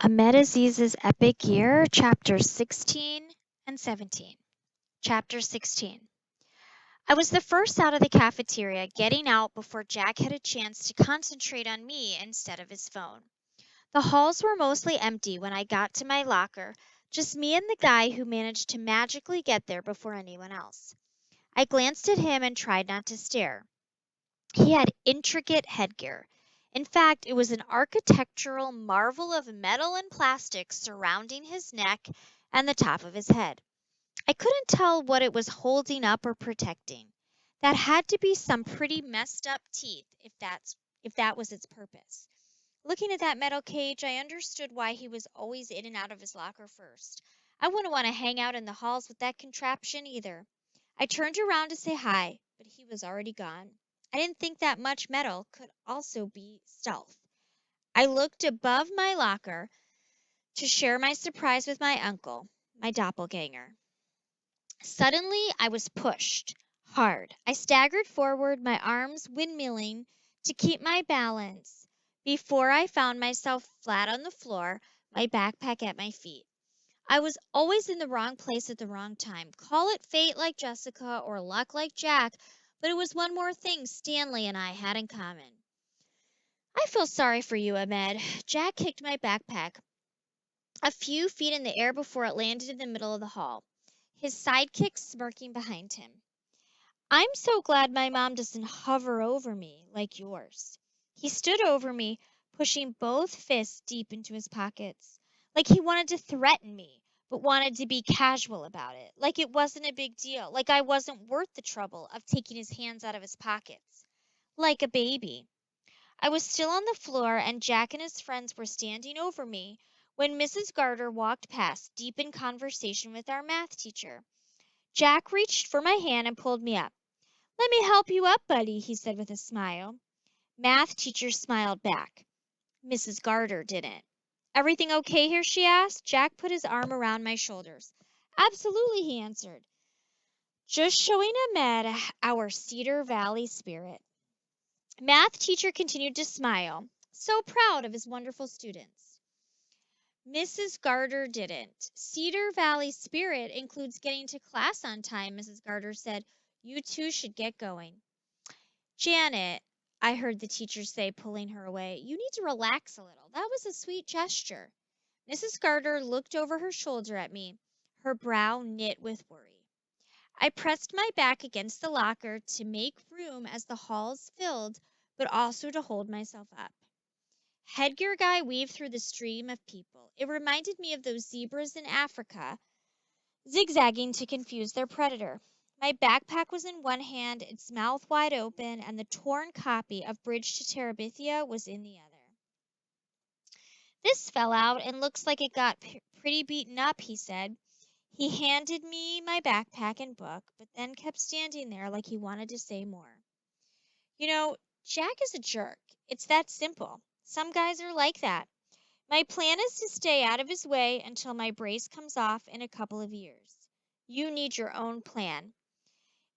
Ahmed Aziz's Epic Year, Chapters 16 and 17. Chapter 16. I was the first out of the cafeteria, getting out before Jack had a chance to concentrate on me instead of his phone. The halls were mostly empty when I got to my locker, just me and the guy who managed to magically get there before anyone else. I glanced at him and tried not to stare. He had intricate headgear. In fact, it was an architectural marvel of metal and plastic surrounding his neck and the top of his head. I couldn't tell what it was holding up or protecting. That had to be some pretty messed up teeth if that was its purpose. Looking at that metal cage, I understood why he was always in and out of his locker first. I wouldn't want to hang out in the halls with that contraption either. I turned around to say hi, but he was already gone. I didn't think that much metal could also be stealth. I looked above my locker to share my surprise with my uncle, my doppelganger. Suddenly, I was pushed hard. I staggered forward, my arms windmilling to keep my balance, before I found myself flat on the floor, my backpack at my feet. I was always in the wrong place at the wrong time. Call it fate like Jessica or luck like Jack, but it was one more thing Stanley and I had in common. I feel sorry for you, Ahmed. Jack kicked my backpack a few feet in the air before it landed in the middle of the hall, his sidekick smirking behind him. I'm so glad my mom doesn't hover over me like yours. He stood over me, pushing both fists deep into his pockets, like he wanted to threaten me, but wanted to be casual about it, like it wasn't a big deal, like I wasn't worth the trouble of taking his hands out of his pockets, like a baby. I was still on the floor, and Jack and his friends were standing over me when Mrs. Garter walked past, deep in conversation with our math teacher. Jack reached for my hand and pulled me up. "Let me help you up, buddy," he said with a smile. Math teacher smiled back. Mrs. Garter didn't. "Everything okay here?" she asked. Jack put his arm around my shoulders. "Absolutely," he answered. "Just showing Ahmed our Cedar Valley spirit." Math teacher continued to smile, so proud of his wonderful students. Mrs. Garter didn't. "Cedar Valley spirit includes getting to class on time," Mrs. Garter said. "You two should get going." "Janet," I heard the teacher say, pulling her away, "you need to relax a little. That was a sweet gesture." Mrs. Garter looked over her shoulder at me, her brow knit with worry. I pressed my back against the locker to make room as the halls filled, but also to hold myself up. Headgear guy weaved through the stream of people. It reminded me of those zebras in Africa, zigzagging to confuse their predator. My backpack was in one hand, its mouth wide open, and the torn copy of Bridge to Terabithia was in the other. "This fell out and looks like it got pretty beaten up," he said. He handed me my backpack and book, but then kept standing there like he wanted to say more. "You know, Jack is a jerk. It's that simple. Some guys are like that. My plan is to stay out of his way until my brace comes off in a couple of years. You need your own plan."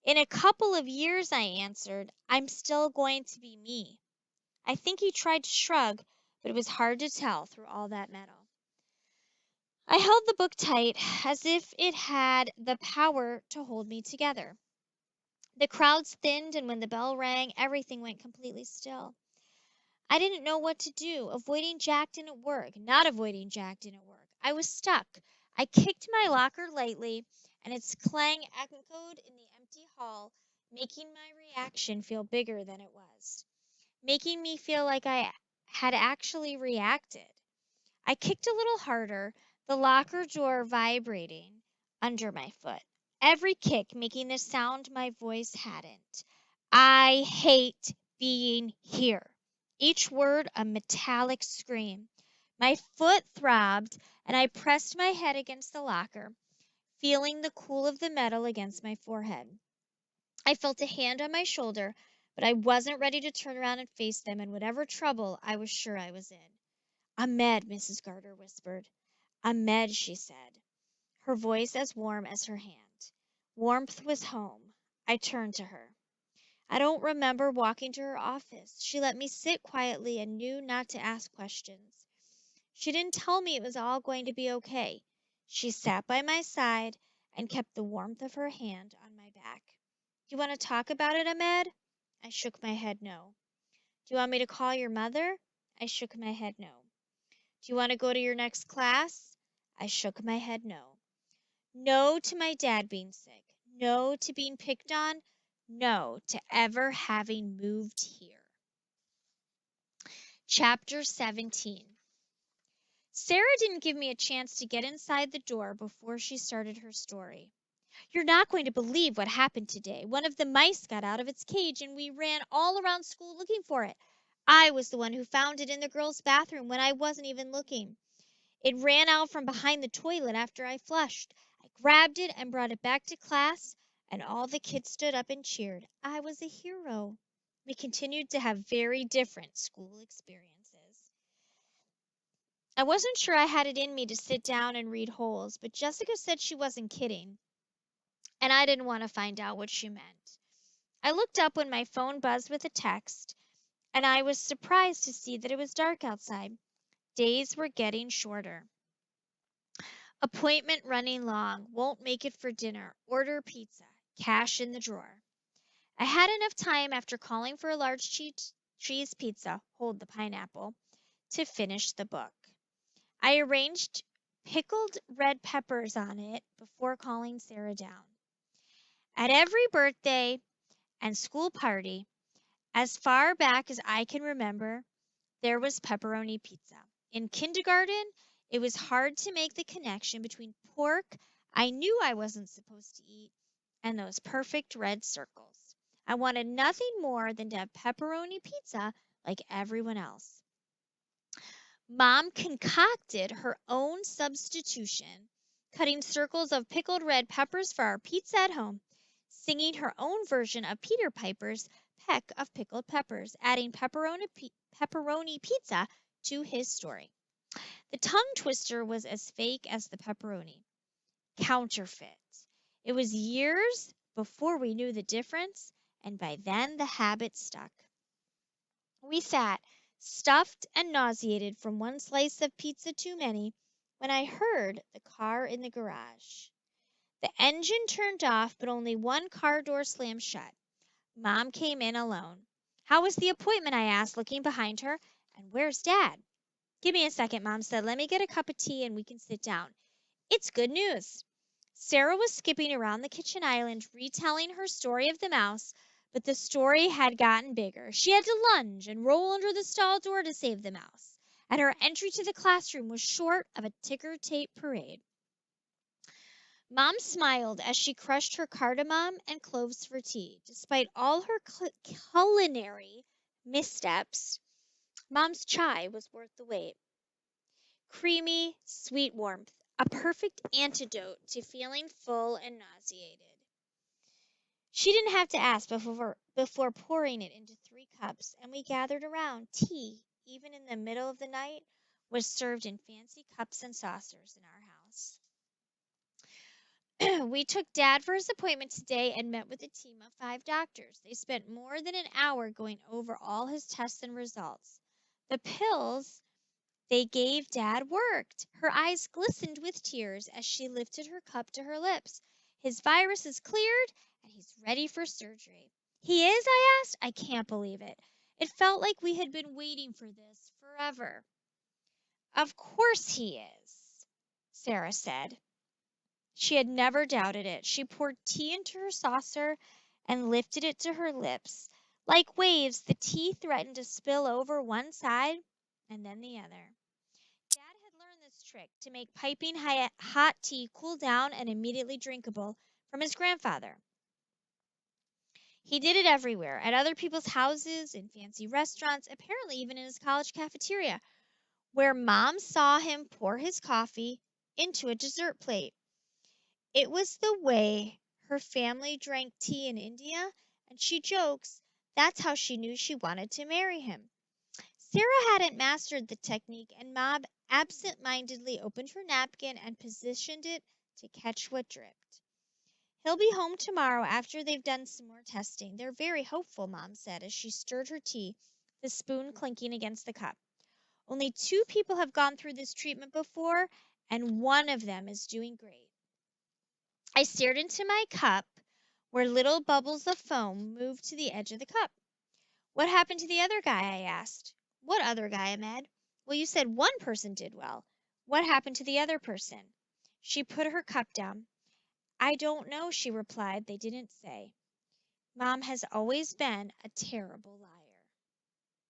"In a couple of years," I answered, "I'm still going to be me." I think he tried to shrug, but it was hard to tell through all that metal. I held the book tight, as if it had the power to hold me together. The crowds thinned, and when the bell rang, everything went completely still. I didn't know what to do. Avoiding Jack didn't work. Not avoiding Jack didn't work. I was stuck. I kicked my locker lightly, and its clang echoed in the empty hall, making my reaction feel bigger than it was, making me feel like I had actually reacted. I kicked a little harder, the locker door vibrating under my foot. Every kick making the sound my voice hadn't. "I hate being here." Each word a metallic scream. My foot throbbed, and I pressed my head against the locker, feeling the cool of the metal against my forehead. I felt a hand on my shoulder, but I wasn't ready to turn around and face them and whatever trouble I was sure I was in. "Ahmed," Mrs. Garter whispered. "Ahmed," she said, her voice as warm as her hand. Warmth was home. I turned to her. I don't remember walking to her office. She let me sit quietly and knew not to ask questions. She didn't tell me it was all going to be okay. She sat by my side and kept the warmth of her hand on my back. Do you want to talk about it, Ahmed? I shook my head no. Do you want me to call your mother? I shook my head no. Do you want to go to your next class? I shook my head no. No to my dad being sick. No to being picked on. No to ever having moved here. Chapter 17. Sarah didn't give me a chance to get inside the door before she started her story. You're not going to believe what happened today. One of the mice got out of its cage and we ran all around school looking for it. I was the one who found it in the girls' bathroom when I wasn't even looking. It ran out from behind the toilet after I flushed. I grabbed it and brought it back to class, and all the kids stood up and cheered. I was a hero. We continued to have very different school experiences. I wasn't sure I had it in me to sit down and read holes, but Jessica said she wasn't kidding, and I didn't want to find out what she meant. I looked up when my phone buzzed with a text, and I was surprised to see that it was dark outside. Days were getting shorter. Appointment running long. Won't make it for dinner. Order pizza. Cash in the drawer. I had enough time after calling for a large cheese pizza, hold the pineapple, to finish the book. I arranged pickled red peppers on it before calling Sarah down. At every birthday and school party, as far back as I can remember, there was pepperoni pizza. In kindergarten, it was hard to make the connection between pork I knew I wasn't supposed to eat and those perfect red circles. I wanted nothing more than to have pepperoni pizza like everyone else. Mom concocted her own substitution, cutting circles of pickled red peppers for our pizza at home, singing her own version of Peter Piper's peck of pickled peppers, adding pepperoni pizza to his story. The tongue twister was as fake as the pepperoni. Counterfeit. It was years before we knew the difference, and by then the habit stuck. We sat, stuffed and nauseated from one slice of pizza too many, when I heard the car in the garage. The engine turned off, but only one car door slammed shut. Mom came in alone. How was the appointment? I asked, looking behind her. And where's Dad? Give me a second, Mom said. Let me get a cup of tea and we can sit down. It's good news. Sarah was skipping around the kitchen island, retelling her story of the mouse, but the story had gotten bigger. She had to lunge and roll under the stall door to save the mouse, and her entry to the classroom was short of a ticker tape parade. Mom smiled as she crushed her cardamom and cloves for tea. Despite all her culinary missteps, Mom's chai was worth the wait. Creamy, sweet warmth, a perfect antidote to feeling full and nauseated. She didn't have to ask before pouring it into 3 cups, and we gathered around. Tea, even in the middle of the night, was served in fancy cups and saucers in our house. We took Dad for his appointment today and met with a team of 5 doctors. They spent more than an hour going over all his tests and results. The pills they gave Dad worked. Her eyes glistened with tears as she lifted her cup to her lips. His virus is cleared and he's ready for surgery. He is? I asked. I can't believe it. It felt like we had been waiting for this forever. Of course he is, Sarah said. She had never doubted it. She poured tea into her saucer and lifted it to her lips. Like waves, the tea threatened to spill over one side and then the other. Dad had learned this trick to make piping hot tea cool down and immediately drinkable from his grandfather. He did it everywhere, at other people's houses, in fancy restaurants, apparently even in his college cafeteria, where Mom saw him pour his coffee into a dessert plate. It was the way her family drank tea in India, and she jokes that's how she knew she wanted to marry him. Sarah hadn't mastered the technique, and Mom absent-mindedly opened her napkin and positioned it to catch what dripped. He'll be home tomorrow after they've done some more testing. They're very hopeful, Mom said as she stirred her tea, the spoon clinking against the cup. Only 2 people have gone through this treatment before, and one of them is doing great." I stared into my cup, where little bubbles of foam moved to the edge of the cup. "What happened to the other guy?" I asked. "What other guy, Ahmed?" "Well, you said one person did well. What happened to the other person?" She put her cup down. "I don't know," she replied. "They didn't say." Mom has always been a terrible liar.